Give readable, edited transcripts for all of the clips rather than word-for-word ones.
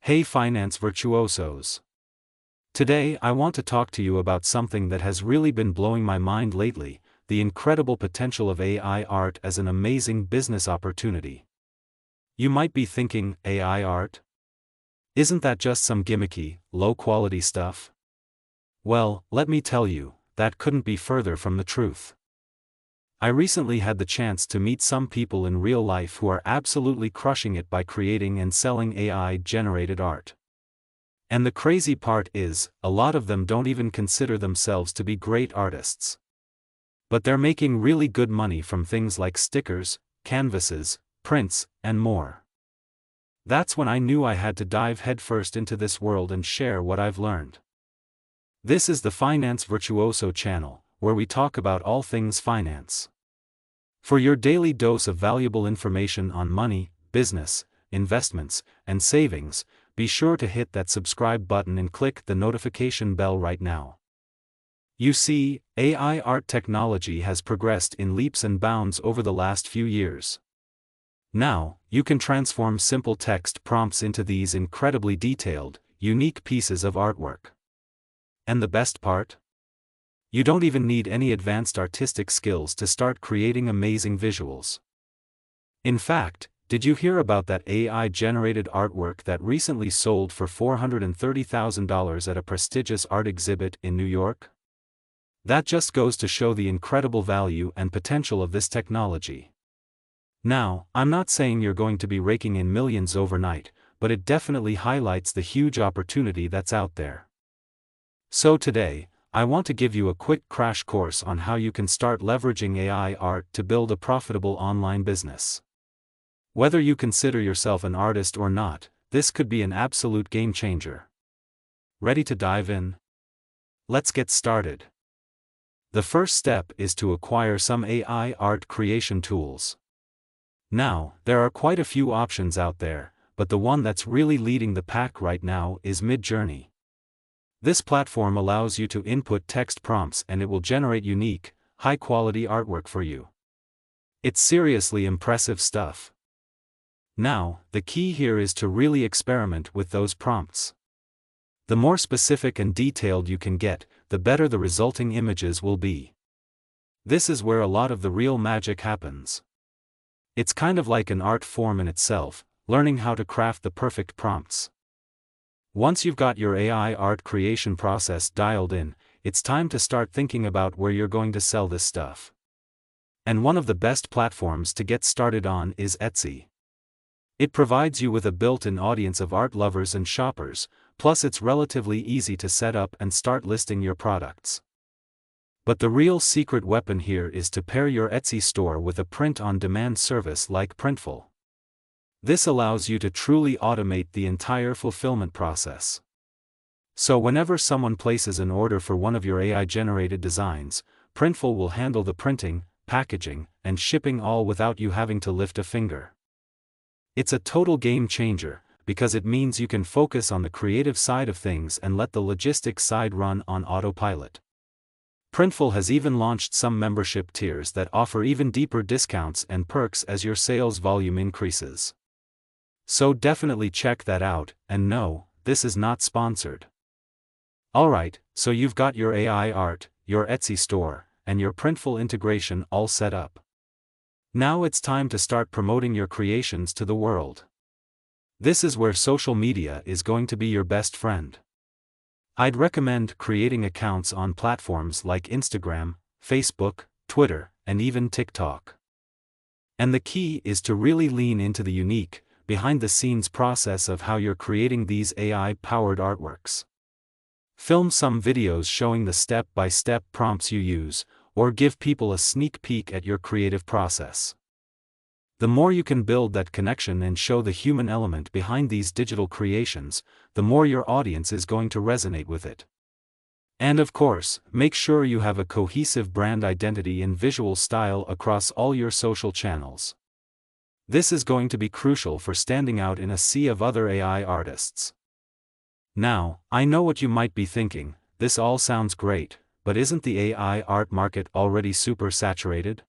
Hey finance virtuosos. Today I want to talk to you about something that has really been blowing my mind lately, the incredible potential of AI art as an amazing business opportunity. You might be thinking, AI art? Isn't that just some gimmicky, low-quality stuff? Well, let me tell you, that couldn't be further from the truth. I recently had the chance to meet some people in real life who are absolutely crushing it by creating and selling AI-generated art. And the crazy part is, a lot of them don't even consider themselves to be great artists. But they're making really good money from things like stickers, canvases, prints, and more. That's when I knew I had to dive headfirst into this world and share what I've learned. This is the Finance Virtuoso channel, where we talk about all things finance. For your daily dose of valuable information on money, business, investments, and savings, be sure to hit that subscribe button and click the notification bell right now. You see, AI art technology has progressed in leaps and bounds over the last few years. Now, you can transform simple text prompts into these incredibly detailed, unique pieces of artwork. And the best part? You don't even need any advanced artistic skills to start creating amazing visuals. In fact, did you hear about that AI-generated artwork that recently sold for $430,000 at a prestigious art exhibit in New York? That just goes to show the incredible value and potential of this technology. Now, I'm not saying you're going to be raking in millions overnight, but it definitely highlights the huge opportunity that's out there. So today, I want to give you a quick crash course on how you can start leveraging AI art to build a profitable online business. Whether you consider yourself an artist or not, this could be an absolute game changer. Ready to dive in? Let's get started. The first step is to acquire some AI art creation tools. Now, there are quite a few options out there, but the one that's really leading the pack right now is Midjourney. This platform allows you to input text prompts and it will generate unique, high-quality artwork for you. It's seriously impressive stuff. Now, the key here is to really experiment with those prompts. The more specific and detailed you can get, the better the resulting images will be. This is where a lot of the real magic happens. It's kind of like an art form in itself, learning how to craft the perfect prompts. Once you've got your AI art creation process dialed in, it's time to start thinking about where you're going to sell this stuff. And one of the best platforms to get started on is Etsy. It provides you with a built-in audience of art lovers and shoppers, plus it's relatively easy to set up and start listing your products. But the real secret weapon here is to pair your Etsy store with a print-on-demand service like Printful. This allows you to truly automate the entire fulfillment process. So whenever someone places an order for one of your AI-generated designs, Printful will handle the printing, packaging, and shipping all without you having to lift a finger. It's a total game changer, because it means you can focus on the creative side of things and let the logistics side run on autopilot. Printful has even launched some membership tiers that offer even deeper discounts and perks as your sales volume increases. So definitely check that out, and no, this is not sponsored. Alright, so you've got your AI art, your Etsy store, and your Printful integration all set up. Now it's time to start promoting your creations to the world. This is where social media is going to be your best friend. I'd recommend creating accounts on platforms like Instagram, Facebook, Twitter, and even TikTok. And the key is to really lean into the unique, behind-the-scenes process of how you're creating these AI-powered artworks. Film some videos showing the step-by-step prompts you use, or give people a sneak peek at your creative process. The more you can build that connection and show the human element behind these digital creations, the more your audience is going to resonate with it. And of course, make sure you have a cohesive brand identity and visual style across all your social channels. This is going to be crucial for standing out in a sea of other AI artists. Now, I know what you might be thinking, this all sounds great, but isn't the AI art market already super saturated?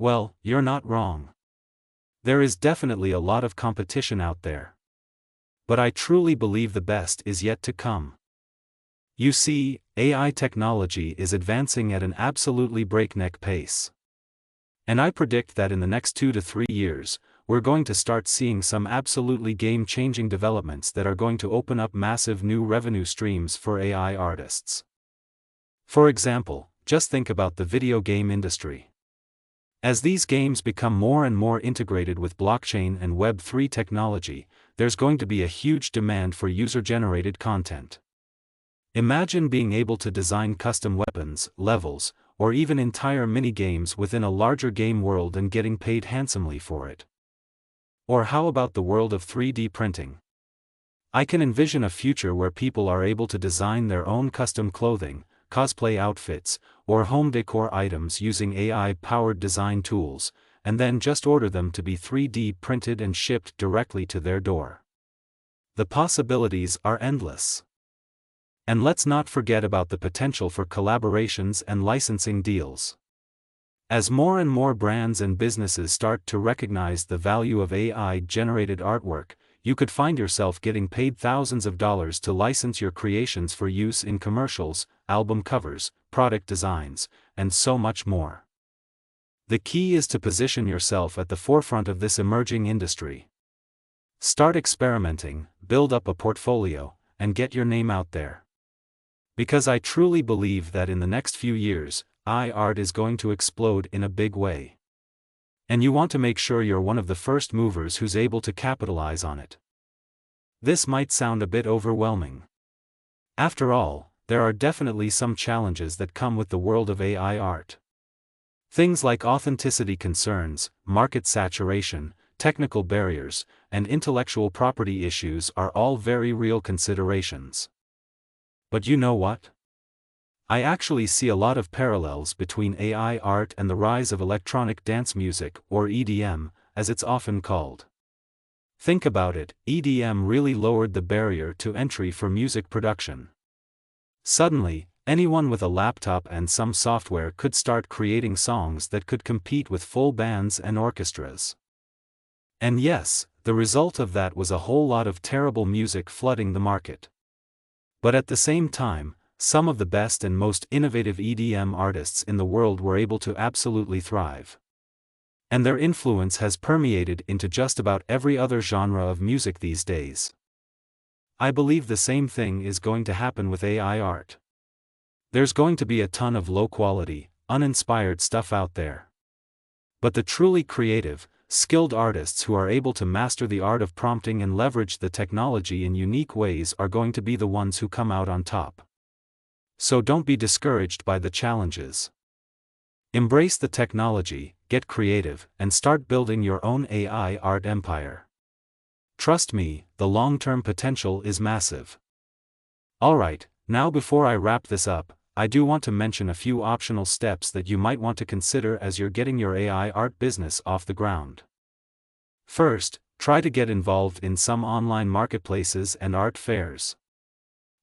Well, you're not wrong. There is definitely a lot of competition out there. But I truly believe the best is yet to come. You see, AI technology is advancing at an absolutely breakneck pace. And I predict that in the next 2 to 3 years, we're going to start seeing some absolutely game-changing developments that are going to open up massive new revenue streams for AI artists. For example, just think about the video game industry. As these games become more and more integrated with blockchain and Web3 technology, there's going to be a huge demand for user-generated content. Imagine being able to design custom weapons, levels, or even entire mini-games within a larger game world and getting paid handsomely for it. Or how about the world of 3D printing? I can envision a future where people are able to design their own custom clothing, cosplay outfits, or home decor items using AI-powered design tools, and then just order them to be 3D printed and shipped directly to their door. The possibilities are endless. And let's not forget about the potential for collaborations and licensing deals. As more and more brands and businesses start to recognize the value of AI-generated artwork, you could find yourself getting paid thousands of dollars to license your creations for use in commercials, album covers, product designs, and so much more. The key is to position yourself at the forefront of this emerging industry. Start experimenting, build up a portfolio, and get your name out there. Because I truly believe that in the next few years, AI art is going to explode in a big way. And you want to make sure you're one of the first movers who's able to capitalize on it. This might sound a bit overwhelming. After all, there are definitely some challenges that come with the world of AI art. Things like authenticity concerns, market saturation, technical barriers, and intellectual property issues are all very real considerations. But you know what? I actually see a lot of parallels between AI art and the rise of electronic dance music, or EDM, as it's often called. Think about it, EDM really lowered the barrier to entry for music production. Suddenly, anyone with a laptop and some software could start creating songs that could compete with full bands and orchestras. And yes, the result of that was a whole lot of terrible music flooding the market. But at the same time, some of the best and most innovative EDM artists in the world were able to absolutely thrive. And their influence has permeated into just about every other genre of music these days. I believe the same thing is going to happen with AI art. There's going to be a ton of low-quality, uninspired stuff out there. But the truly creative, skilled artists who are able to master the art of prompting and leverage the technology in unique ways are going to be the ones who come out on top. So don't be discouraged by the challenges. Embrace the technology, get creative, and start building your own AI art empire. Trust me, the long-term potential is massive. Alright, now before I wrap this up, I do want to mention a few optional steps that you might want to consider as you're getting your AI art business off the ground. First, try to get involved in some online marketplaces and art fairs.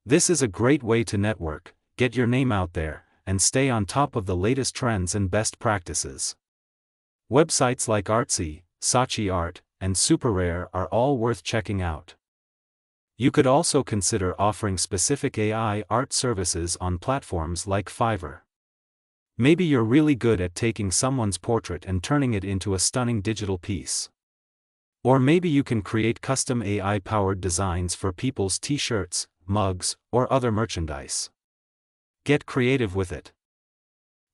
This is a great way to network, get your name out there, and stay on top of the latest trends and best practices. Websites like Artsy, Saatchi Art, and SuperRare are all worth checking out. You could also consider offering specific AI art services on platforms like Fiverr. Maybe you're really good at taking someone's portrait and turning it into a stunning digital piece. Or maybe you can create custom AI-powered designs for people's t-shirts, mugs, or other merchandise. Get creative with it.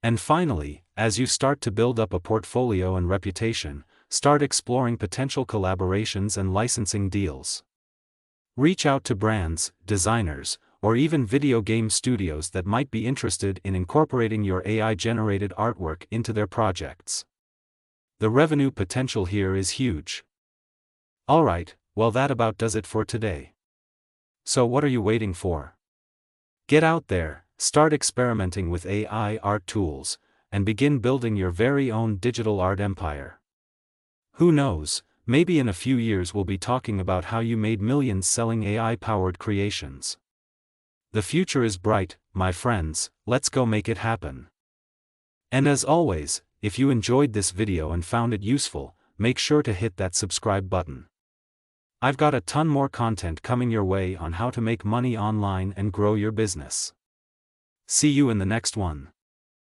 And finally, as you start to build up a portfolio and reputation, start exploring potential collaborations and licensing deals. Reach out to brands, designers, or even video game studios that might be interested in incorporating your AI-generated artwork into their projects. The revenue potential here is huge. Alright, well that about does it for today. So what are you waiting for? Get out there, start experimenting with AI art tools, and begin building your very own digital art empire. Who knows? Maybe in a few years we'll be talking about how you made millions selling AI-powered creations. The future is bright, my friends, let's go make it happen. And as always, if you enjoyed this video and found it useful, make sure to hit that subscribe button. I've got a ton more content coming your way on how to make money online and grow your business. See you in the next one.